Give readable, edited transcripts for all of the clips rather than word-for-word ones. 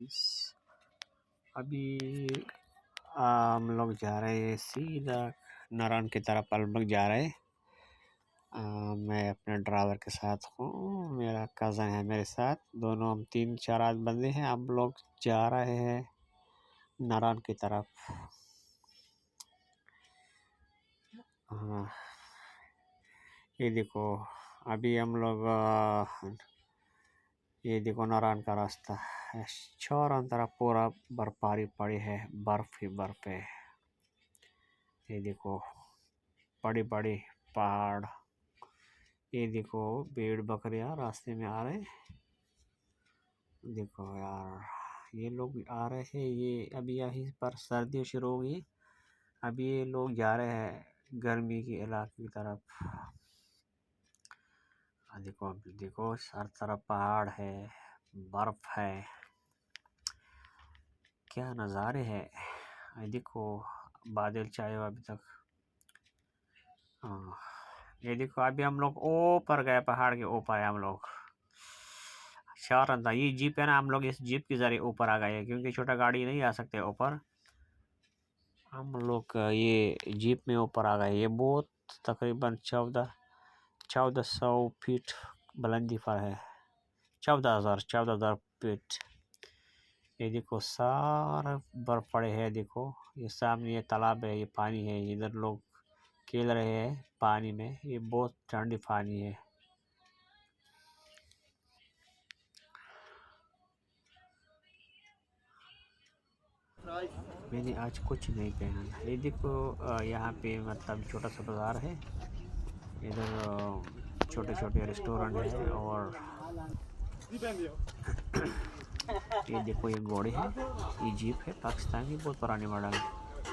इस- अभी हम लोग जा रहे हैं सीधा नारायण की तरफ हम लोग जा रहे हैं। मैं अपने ड्राइवर के साथ हूँ, मेरा कज़न है मेरे साथ, दोनों हम 3-4 आज बंदे हैं। हम लोग जा रहे हैं नारायण की तरफ। हाँ, ये देखो अभी हम लोग ये देखो नारायण का रास्ता है। चारों तरफ पूरा बर्फबारी पड़ी है, बर्फ ही बर्फ है। ये देखो बड़ी बड़ी पहाड़, ये देखो भेड़ बकरियां रास्ते में आ रहे। देखो यार ये लोग आ रहे हैं, ये अभी यहीं पर सर्दी शुरू हो गई। अभी ये लोग जा रहे हैं गर्मी के इलाके की तरफ। देखो अभी देखो हर तरफ पहाड़ है, बर्फ है, क्या नज़ारे है। देखो बादल छाए हुए अभी तक। हाँ, ये देखो अभी हम लोग ऊपर गए, पहाड़ के ऊपर है हम लोग। चार अंदर ये जीप है ना, हम लोग इस जीप के जरिए ऊपर आ गए क्योंकि छोटा गाड़ी नहीं आ सकते ऊपर। हम लोग ये जीप में ऊपर आ गए। ये बहुत तकरीबन 1400 फीट बुलंदी पर है। 14,000 फीट। ये देखो सारा बर्फ पड़े है। देखो ये सामने ये तालाब है, ये पानी है, इधर लोग खेल रहे हैं पानी में। ये बहुत ठंडी पानी है। मैंने आज कुछ नहीं पहना। ये देखो यहाँ पे मतलब छोटा सा बाज़ार है। इधर छोटे छोटे रेस्टोरेंट है। और ये देखो ये घोड़े हैं, ये जीप है पाकिस्तान की, बहुत पुरानी मॉडल है।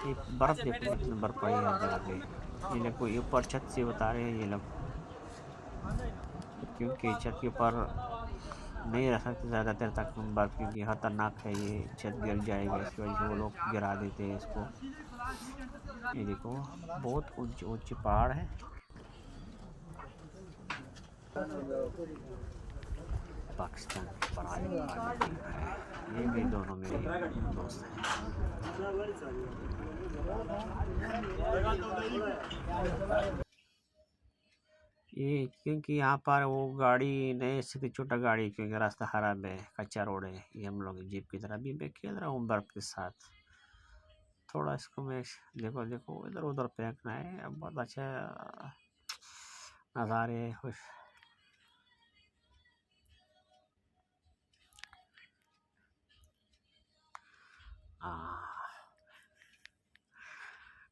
ये बर्फ़ देखो कितनी बर्फ़ पड़ी है हर जगह पे। ये देखो ये ऊपर छत से बता रहे हैं ये लोग, क्योंकि छत के ऊपर नहीं रख सकते ज़्यादा देर तक बर्फ़, क्योंकि ख़तरनाक है, ये छत गिर जाएगा। इसकी वजह से वो लोग गिरा देते हैं इसको। ये देखो बहुत ऊंचे ऊंचे पहाड़ है। पाकिस्तान की पुरानी है। ये भी दोनों मेरे दोस्त हैं। ये क्योंकि यहाँ पर वो गाड़ी नहीं सकती, छोटा गाड़ी, क्योंकि रास्ता खराब है, कच्चा रोड है। ये हम लोग जीप की तरह भी मैं खेल रहा हूँ बर्फ़ के साथ। थोड़ा इसको मैं देखो देखो इधर उधर फेंकना है। अब बहुत अच्छा नज़ारे खुश।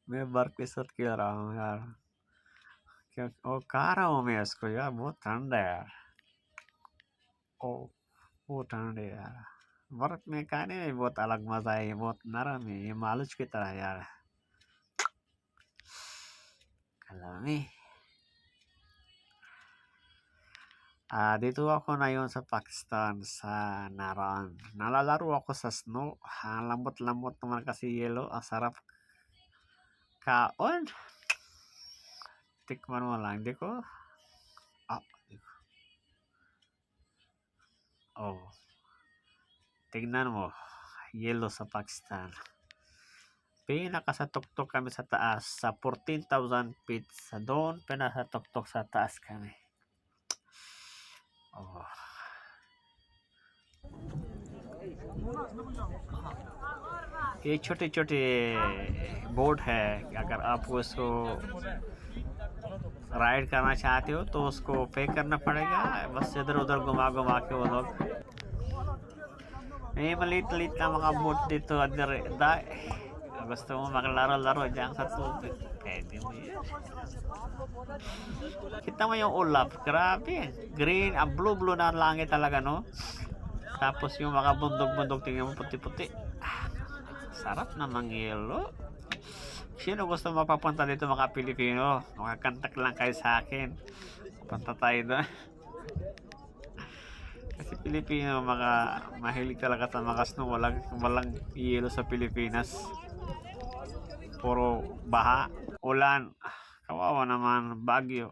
मैं बर्फ़ के साथ खेल रहा हूँ यार, क्यों ओ खा रहा हूँ मैं इसको यार, बहुत ठंड है यार। ओ बहुत ठंड है यार। बर्फ़ में खाने में बहुत अलग मज़ा है, ये बहुत नरम है, ये मालिश की तरह है यार। Kalami. Dito ako ngayon sa Pakistan, sa Naran. Nalalaro ako sa snow. Ang lambot-lambot naman kasi yelo. Ang sarap kaon. Tikman mo lang. Di ko. Ah, oh. Tignan mo. Yelo sa Pakistan. Pinaka sa tuktok kami sa taas. Sa 14,000 feet. Sa doon, pinaka tuktok sa taas kami. Oh. ये छोटे छोटे boat है। अगर आपको इसको ride करना चाहते हो तो उसको पे करना पड़ेगा। बस इधर उधर घुमा घुमा के वो लोग। maliit-liit na mga boat dito da. Gusto mo maglaro-laro dyan sa tubig, pwede mo yan. Kita mo yung ulap, grabe. Green, blue na langit talaga, no? Tapos yung mga bundok-bundok, tingnan mo puti-puti. Sarap na mangyelo. Sino gusto mapapunta dito mga Pilipino? Makakantak lang kayo sa akin. Punta tayo doon. Kasi Pilipino, mahilig talaga sa mga snow. Walang yelo sa Pilipinas. Puro baha, ulan. Kawawa naman, Baguio.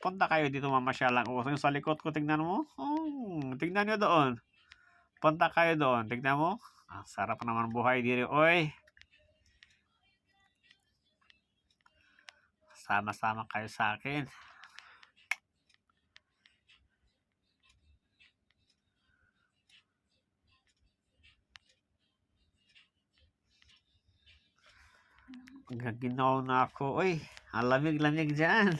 Punta kayo dito, mamasyalan. O, yung sa likod ko, tignan mo. Tignan nyo doon. Punta kayo doon, tignan mo. Ang sarap naman buhay diri, oy. Sama-sama kayo sa akin. Gaginaw na ako, oy. Ang lamig-lamig dyan.